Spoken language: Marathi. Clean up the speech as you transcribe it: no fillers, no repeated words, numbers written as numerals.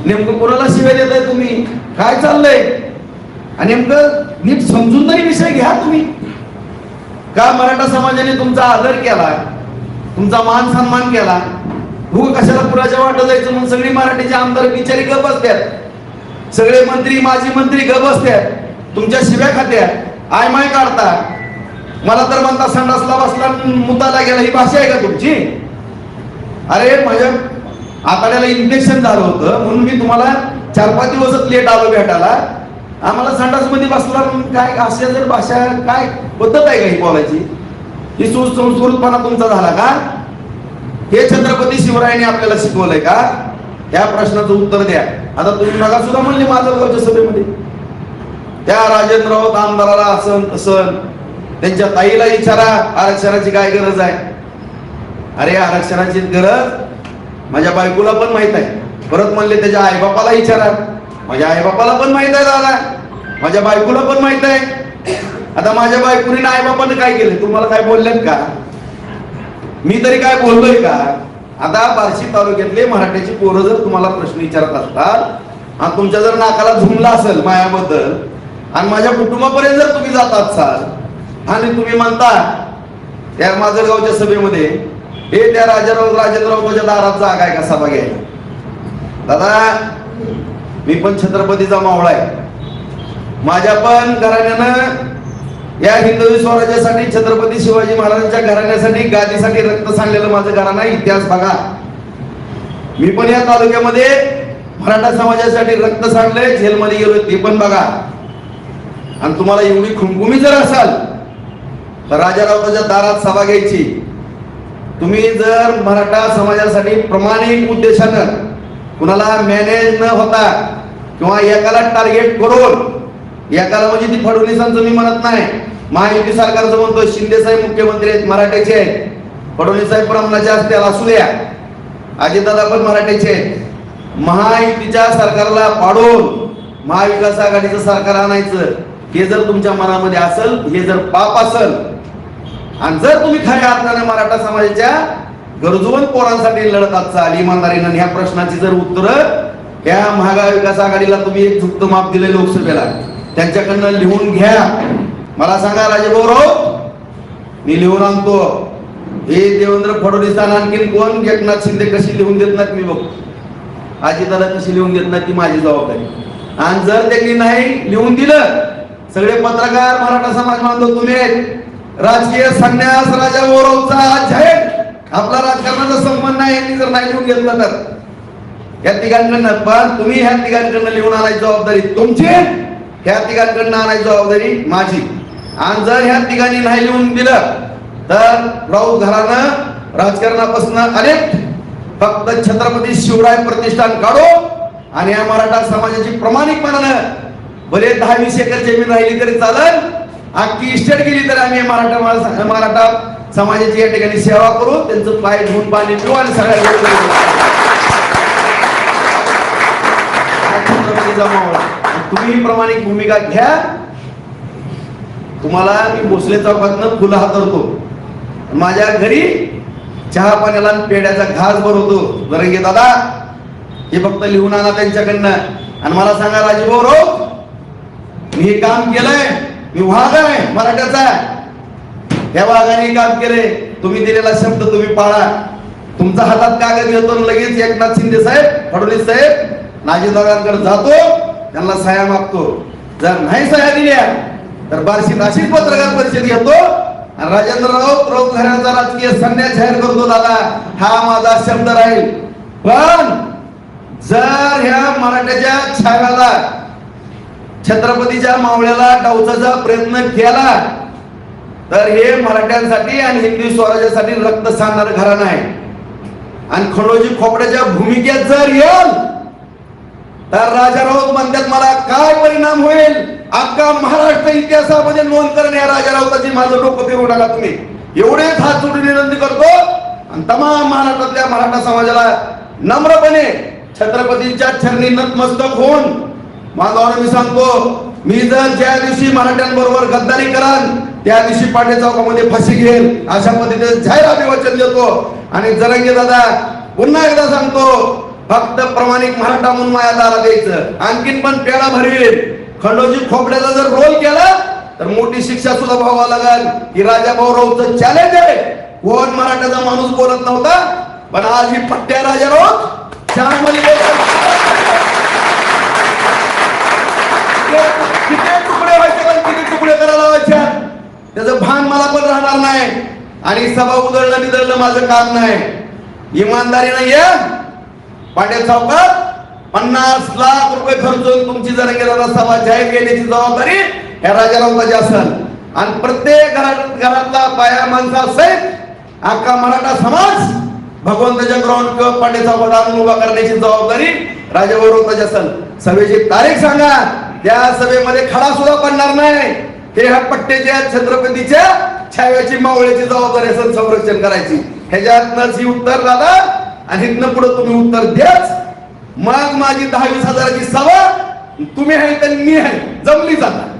नेमकं कोणाला शिवाय देताय तुम्ही? काय चाललंय? आणि नेमकं नीट समजून तरी विषय घ्या तुम्ही. का मराठा समाजाने तुमचा आदर केला, तुमचा मान सन्मान केला, कशाला पुराच्या वाटत जायचं म्हणून सगळी मराठीचे आमदार बिचारी गप बसतात, सगळे मंत्री माजी मंत्री गप बसतात, तुमच्या शिव्या खात्यात आयमाय काढता. मला तर म्हणता संडासला बसला मुताला गेला, ही भाषा आहे का तुमची? अरे माझ्या आताड्याला इन्फेक्शन झालं होतं म्हणून मी तुम्हाला 4-5 दिवस लेट आलो भेटायला. आम्हाला संडास मध्ये बसला काय अशा जर भाषा काय पद्धत आहे का ही बोलायची? ही सुसंस्कृतपणा तुमचा झाला का? हे छत्रपती शिवरायांनी आपल्याला शिकवलंय का? या प्रश्नाचं उत्तर द्या. आता तुम्ही मगा सुद्धा म्हणले माजलगावच्या सभेमध्ये त्या राजेंद्र राऊत आमदाराला असं तसं, त्यांच्या ताईला विचारा आरक्षणाची काय गरज आहे. अरे आरक्षणाची गरज माझ्या बायकोला पण माहित आहे. परत म्हणले त्याच्या आईबापाला विचारा, माझ्या आईबापाला पण माहित आहे दादा, माझ्या बायकोला पण माहित आहे. आता माझ्या बायकोने आईबापाने काय केलं तुम्हाला काय बोललेत का? मी तरी काय बोललोय का? आता बार्शी तालुक्यातले मराठ्याची पोरं जर तुम्हाला प्रश्न विचारत असतात आणि तुमच्या जर नाकाला झुमला असेल मायाबद्दल आणि माझ्या कुटुंबापर्यंत जर तुम्ही जात असाल आणि तुम्ही म्हणता त्या माजलगावच्या सभेमध्ये हे त्या राजेंद्र राऊताच्या दारात जागा आहे का सभा घ्यायला? दादा मी पण छत्रपतीचा मावळा आहे. माझ्या पण घराण्यानं या हिंदवी स्वराज्यासाठी छत्रपती शिवाजी महाराजांच्या घराण्यासाठी गादीसाठी रक्त सांडलेलं माझं घराणं आहे. इतिहास बघा. मी पण या तालुक्यामध्ये मराठा समाजासाठी रक्त सांडलंय, जेलमध्ये गेलोय ते पण बघा. आणि तुम्हाला एवढी खुमखुमी जर असाल तर राजारावताच्या दारात सभा घ्यायची. तुम्ही जर मराठा समाजासाठी प्रामाणिक उद्देशानं कुणाला मॅनेज न होता किंवा एकाला टार्गेट करून, एकाला म्हणजे ती फडणवीसांचं मी म्हणत नाही, महायुती सरकारचं म्हणतो, शिंदे साहेब मुख्यमंत्री आहेत मराठ्याचे आहेत, फडणवीस साहेब प्रमाणाचे असतील असू द्या, अजितदादा पण मराठ्याचे आहेत. महायुतीच्या सरकारला पाडून महाविकास आघाडीचं सरकार आणायचं हे जर तुमच्या मनामध्ये असेल, हे जर पाप असेल आणि जर तुम्ही खऱ्या अर्थाने मराठा समाजाच्या गरजवंत पोरांसाठी लढत असाल इमानदारीनं, ह्या प्रश्नाची जर उत्तर या महाविकास आघाडीला तुम्ही एक झुकतं माप दिले लोकसभेला, त्यांच्याकडनं लिहून घ्या. मला सांगा राजेभाऊ राऊत, मी लिहून आणतो. हे देवेंद्र फडणवीस आणखीन कोण, एकनाथ शिंदे कशी लिहून देत नाहीत मी बघतो, अजितदादा कशी लिहून देत नाही ती माझी जबाबदारी. आणि जर त्यांनी नाही लिहून दिलं, सगळे पत्रकार मराठा समाज बांधव तुम्ही राजकीय संन्यास राजाभाऊ राऊतचा आज जाहीर आपला राजकारणाचा संबंध नाही, यांनी जर नाही लिहून घेतलं तर या तिघांकडनं, पण तुम्ही ह्या तिघांकडनं लिहून आणायची जबाबदारी तुमची, ह्या तिघांकडनं आणायची जबाबदारी माझी. आणि जर ह्या तिघांनी नाही लिहून दिलं तर राऊत घरानं राजकारणापासून अनेक फक्त छत्रपती शिवराय प्रतिष्ठान काढो आणि या मराठा समाजाची प्रामाणिकपणानं भले 10-20 एकर जमीन राहिली तरी चालेल, अख्खी इस्टेट गेली तर आम्ही मराठा समाजाची या ठिकाणी सेवा करू, त्यांचं पाय धुवून पाणी पिऊ आणि सगळ्या तुम्ही प्रामाणिक भूमिका घ्या. तुम्हाला मी भोसले चौकातनं फुलं हातरतो, माझ्या घरी चहा पाण्याला पेड्याचा घास भरवतो. जरंगे दादा हे फक्त लिहून आणा त्यांच्याकडनं. आणि मला सांगा राजेभाऊ राऊत, मी हे काम केलंय, मी वाघ आहे मराठ्याचा, त्या वाघाने काम केलंय. तुम्ही दिलेला शब्द तुम्ही पाळा. तुमचा हातात कागद घेतो लगेच एकनाथ शिंदे साहेब, फडणवीस साहेब, नाजीदादांकडे जातो, त्यांना सह्या मागतो. जर नाही सह्या दिल्या तर बार्शीत अशीच पत्रकार परिषद घेतो आणि राजेंद्र राऊत घराण्याचा राजकीय संन्यास जाहीर करतो. दादा हा माझा शब्द राहील. पण जर ह्या मराठ्याच्या छाव्याला, छत्रपतीच्या मावळ्याला डावचाचा प्रयत्न केला तर हे मराठ्यांसाठी आणि हिंदवी स्वराज्यासाठी रक्त सांडणार घराणं आहे. आणि खंडोजी खोपड्याच्या भूमिकेत जर येईल तर राजा राऊत म्हणतात मला काय परिणाम होईल, अख्खा महाराष्ट्र इतिहासामध्ये नोंद करणे या राजा राऊताची. माझं डोकं फिरवू नका तुम्ही, एवढेच हात जोडून विनंती करतो. आणि तमाम महाराष्ट्रातल्या मराठा समाजाला नम्रपणे छत्रपतींच्या चरणी नतमस्तक होऊन मागावर मी सांगतो, मी जर ज्या दिवशी मराठ्यांबरोबर गद्दारी कराल त्या दिवशी पांडे चौकामध्ये फाशी घेईल अशा पद्धतीने जाहीर अभिवचन देतो. आणि जरंगे दादा पुन्हा एकदा सांगतो, फक्त प्रामाणिक मराठा म्हणून माझ्या दारा द्यायचं, आणखीन पण पेढा भरेल. खंडोजी खोपड्याचा जर रोल केला तर मोठी शिक्षा सुद्धा व्हावं लागेल. ही राजा भाऊरावचं चॅलेंज आहे. कोण मराठाचा माणूस बोलत नव्हता, पण आज ही पट्ट्या राजाराव किती तुकडे व्हायचे, पण किती तुकडे करायला लावायच्या त्याचं भान मला पण राहणार नाही. आणि सभा उधळणं निधळणं माझं काम नाही. इमानदारीनं या पाटील सावकार, 50 लाख रुपये खर्चून तुमची जर गेला सभा जाहीर केल्याची जबाबदारी ह्या राजारावची असेल. आणि प्रत्येक घरातला बाया माणसासहित अख्खा मराठा समाज भगवंताच्या ग्राउंड किंवा पाटील सावकार आणून उभा करण्याची जबाबदारी राजाभाऊरावची असेल. सभेची तारीख सांगा, त्या सभेमध्ये खडा सुद्धा पडणार नाही. हे ह्या पट्ट्याच्या छत्रपतीच्या छाव्याची मावळ्याची जबाबदारी असेल संरक्षण करायची. ह्याच्यातनंच ही उत्तर दादा, आणि इथनं पुढे तुम्ही उत्तर द्याच. मग माझी 10-20 हजाराची सभा तुम्ही आहे तर मी आहे, जमली जाता.